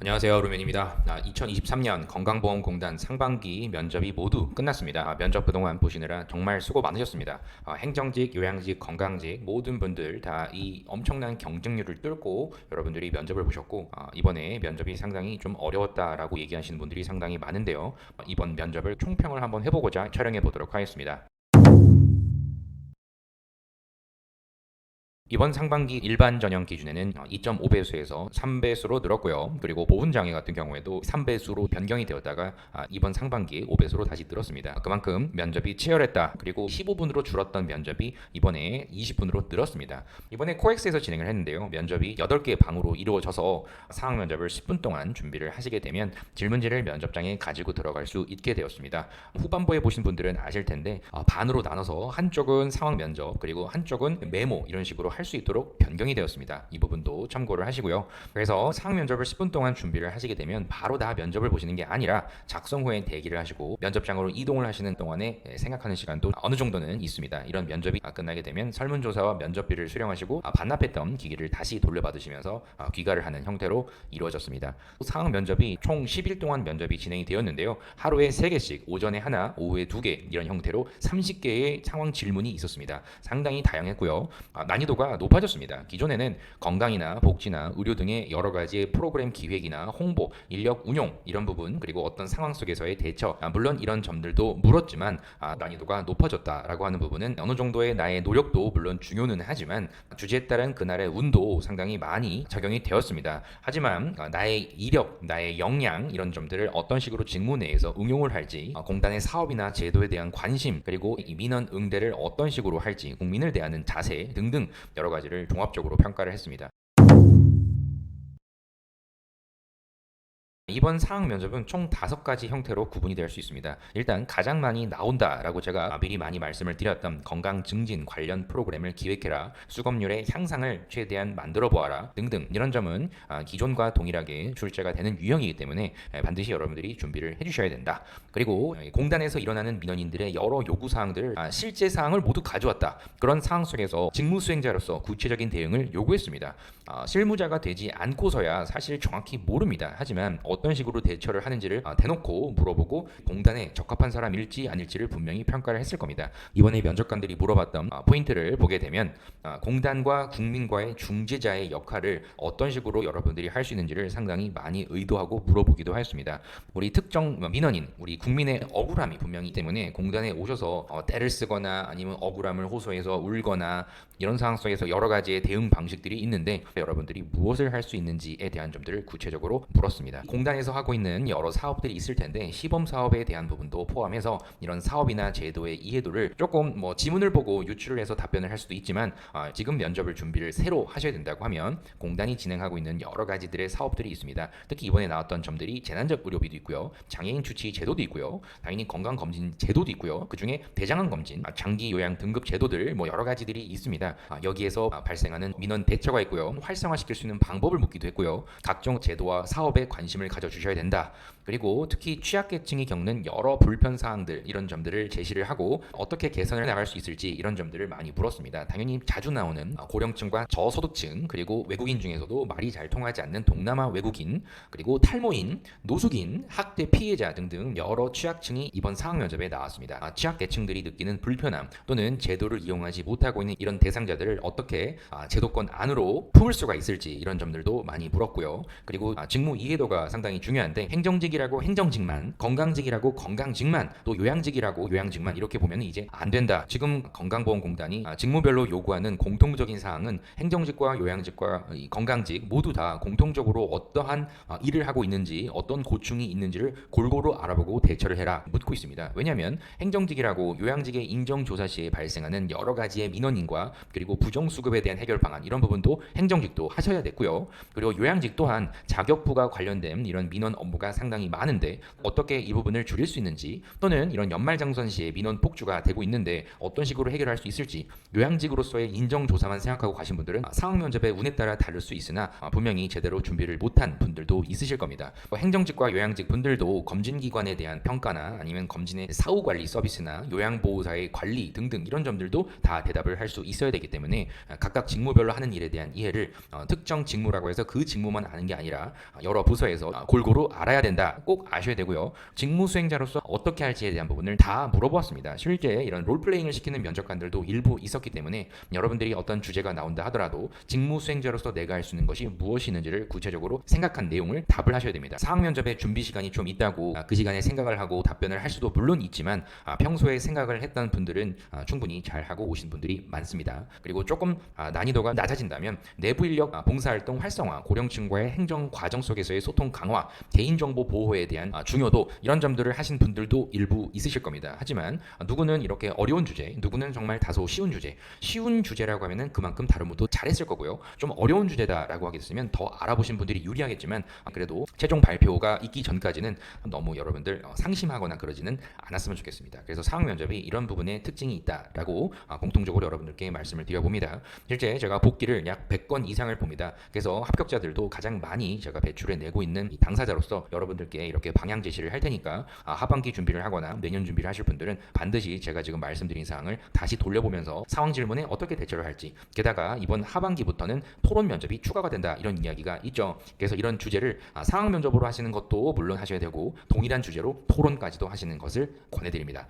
안녕하세요, 루멘입니다. 2023년 건강보험공단 상반기 면접이 모두 끝났습니다. 면접 그동안 보시느라 정말 수고 많으셨습니다. 행정직, 요양직, 건강직 모든 분들 다 이 엄청난 경쟁률을 뚫고 여러분들이 면접을 보셨고, 이번에 면접이 상당히 좀 어려웠다라고 얘기하시는 분들이 상당히 많은데요. 이번 면접을 총평을 한번 해보고자 촬영해 보도록 하겠습니다. 이번 상반기 일반 전형 기준에는 2.5배수에서 3배수로 늘었고요. 그리고 보훈 장애 같은 경우에도 3배수로 변경이 되었다가 이번 상반기에 5배수로 다시 늘었습니다. 그만큼 면접이 치열했다. 그리고 15분으로 줄었던 면접이 이번에 20분으로 늘었습니다. 이번에 코엑스에서 진행을 했는데요. 면접이 8개의 방으로 이루어져서 상황 면접을 10분 동안 준비를 하시게 되면 질문지를 면접장에 가지고 들어갈 수 있게 되었습니다. 후반부에 보신 분들은 아실 텐데 반으로 나눠서 한쪽은 상황 면접 그리고 한쪽은 메모 이런 식으로 할 수 있도록 변경이 되었습니다. 이 부분도 참고를 하시고요. 그래서 상황 면접을 10분 동안 준비를 하시게 되면 바로 다 면접을 보시는 게 아니라 작성 후에 대기를 하시고 면접장으로 이동을 하시는 동안에 생각하는 시간도 어느 정도는 있습니다. 이런 면접이 끝나게 되면 설문조사와 면접비를 수령하시고 반납했던 기기를 다시 돌려받으시면서 귀가를 하는 형태로 이루어졌습니다. 상황 면접이 총 10일 동안 면접이 진행이 되었는데요. 하루에 3개씩 오전에 하나, 오후에 2개 이런 형태로 30개의 상황 질문이 있었습니다. 상당히 다양했고요. 난이도가 높아졌습니다. 기존에는 건강이나 복지나 의료 등의 여러 가지의 프로그램 기획이나 홍보, 인력 운용 이런 부분 그리고 어떤 상황 속에서의 대처 물론 이런 점들도 물었지만 난이도가 높아졌다라고 하는 부분은 어느 정도의 나의 노력도 물론 중요는 하지만 주제에 따른 그날의 운도 상당히 많이 적용이 되었습니다. 하지만 나의 이력, 나의 역량 이런 점들을 어떤 식으로 직무 내에서 응용을 할지 공단의 사업이나 제도에 대한 관심 그리고 이 민원 응대를 어떤 식으로 할지 국민을 대하는 자세 등등 여러 가지를 종합적으로 평가를 했습니다. 이번 상황 면접은 총 5가지 형태로 구분이 될 수 있습니다. 일단 가장 많이 나온다라고 제가 미리 많이 말씀을 드렸던 건강 증진 관련 프로그램을 기획해라, 수검률의 향상을 최대한 만들어 보아라 등등 이런 점은 기존과 동일하게 출제가 되는 유형이기 때문에 반드시 여러분들이 준비를 해주셔야 된다. 그리고 공단에서 일어나는 민원인들의 여러 요구 사항들을 실제 사항을 모두 가져왔다. 그런 상황 속에서 직무 수행자로서 구체적인 대응을 요구했습니다. 실무자가 되지 않고서야 사실 정확히 모릅니다. 하지만 어떤 식으로 대처를 하는지를 대놓고 물어보고 공단에 적합한 사람일지 아닐지를 분명히 평가를 했을 겁니다. 이번에 면접관들이 물어봤던 포인트를 보게 되면 공단과 국민과의 중재자의 역할을 어떤 식으로 여러분들이 할 수 있는지를 상당히 많이 의도하고 물어보기도 했습니다. 우리 특정 민원인, 우리 국민의 억울함이 분명히 때문에 공단에 오셔서 떼를 쓰거나 아니면 억울함을 호소해서 울거나 이런 상황 속에서 여러 가지의 대응 방식들이 있는데 여러분들이 무엇을 할 수 있는지에 대한 점들을 구체적으로 물었습니다. 공단에서 하고 있는 여러 사업들이 있을 텐데 시범 사업에 대한 부분도 포함해서 이런 사업이나 제도의 이해도를 조금 지문을 보고 유출을 해서 답변을 할 수도 있지만 지금 면접을 준비를 새로 하셔야 된다고 하면 공단이 진행하고 있는 여러 가지들의 사업들이 있습니다. 특히 이번에 나왔던 점들이 재난적 의료비도 있고요. 장애인 주치 제도도 있고요. 당연히 건강검진 제도도 있고요. 그중에 대장암 검진, 장기 요양 등급 제도들 여러 가지들이 있습니다. 여기에서 발생하는 민원 대처가 있고요. 활성화시킬 수 있는 방법을 묻기도 했고요. 각종 제도와 사업에 관심을 가져주셔야 된다. 그리고 특히 취약계층이 겪는 여러 불편 사항들 이런 점들을 제시를 하고 어떻게 개선을 나갈 수 있을지 이런 점들을 많이 물었습니다. 당연히 자주 나오는 고령층과 저소득층 그리고 외국인 중에서도 말이 잘 통하지 않는 동남아 외국인 그리고 탈모인, 노숙인, 학대 피해자 등등 여러 취약층이 이번 상황 면접에 나왔습니다. 취약계층들이 느끼는 불편함 또는 제도를 이용하지 못하고 있는 이런 대상자들을 어떻게 제도권 안으로 품을 수가 있을지 이런 점들도 많이 물었고요. 그리고 직무 이해도가 상당히 중요한데 행정직이라고 행정직만, 건강직이라고 건강직만, 또 요양직이라고 요양직만 이렇게 보면 이제 안 된다. 지금 건강보험공단이 직무별로 요구하는 공통적인 사항은 행정직과 요양직과 건강직 모두 다 공통적으로 어떠한 일을 하고 있는지 어떤 고충이 있는지를 골고루 알아보고 대처를 해라 묻고 있습니다. 왜냐하면 행정직이라고 요양직의 인정조사 시에 발생하는 여러 가지의 민원인과 그리고 부정수급에 대한 해결 방안 이런 부분도 행정직도 하셔야 됐고요. 그리고 요양직 또한 자격부가 관련된 이런 이런 민원 업무가 상당히 많은데 어떻게 이 부분을 줄일 수 있는지, 또는 이런 연말정산 시에 민원 폭주가 되고 있는데 어떤 식으로 해결할 수 있을지, 요양직으로서의 인정조사만 생각하고 가신 분들은 상황면접의 운에 따라 다를 수 있으나 분명히 제대로 준비를 못한 분들도 있으실 겁니다. 행정직과 요양직 분들도 검진기관에 대한 평가나 아니면 검진의 사후관리 서비스나 요양보호사의 관리 등등 이런 점들도 다 대답을 할 수 있어야 되기 때문에 각각 직무별로 하는 일에 대한 이해를 특정 직무라고 해서 그 직무만 아는 게 아니라 여러 부서에서 골고루 알아야 된다, 꼭 아셔야 되고요. 직무 수행자로서 어떻게 할지에 대한 부분을 다 물어보았습니다. 실제 이런 롤플레잉을 시키는 면접관들도 일부 있었기 때문에 여러분들이 어떤 주제가 나온다 하더라도 직무 수행자로서 내가 할 수 있는 것이 무엇이 있는지를 구체적으로 생각한 내용을 답을 하셔야 됩니다. 상황 면접에 준비 시간이 좀 있다고 그 시간에 생각을 하고 답변을 할 수도 물론 있지만 평소에 생각을 했던 분들은 충분히 잘 하고 오신 분들이 많습니다. 그리고 조금 난이도가 낮아진다면 내부 인력 봉사활동 활성화, 고령층과의 행정 과정 속에서의 소통 강화, 개인정보 보호에 대한 중요도, 이런 점들을 하신 분들도 일부 있으실 겁니다. 하지만 누구는 이렇게 어려운 주제, 누구는 정말 다소 쉬운 주제, 쉬운 주제라고 하면은 그만큼 다른 분도 잘했을 거고요. 좀 어려운 주제다라고 하게 됐으면 더 알아보신 분들이 유리하겠지만 그래도 최종 발표가 있기 전까지는 너무 여러분들 상심하거나 그러지는 않았으면 좋겠습니다. 그래서 상황 면접이 이런 부분에 특징이 있다라고 공통적으로 여러분들께 말씀을 드려봅니다. 실제 제가 복귀를 약 100건 이상을 봅니다. 그래서 합격자들도 가장 많이 제가 배출해 내고 있는 이 당사자로서 여러분들께 이렇게 방향 제시를 할 테니까 하반기 준비를 하거나 내년 준비를 하실 분들은 반드시 제가 지금 말씀드린 사항을 다시 돌려보면서 상황 질문에 어떻게 대처를 할지, 게다가 이번 하반기부터는 토론 면접이 추가가 된다, 이런 이야기가 있죠. 그래서 이런 주제를 상황 면접으로 하시는 것도 물론 하셔야 되고 동일한 주제로 토론까지도 하시는 것을 권해드립니다.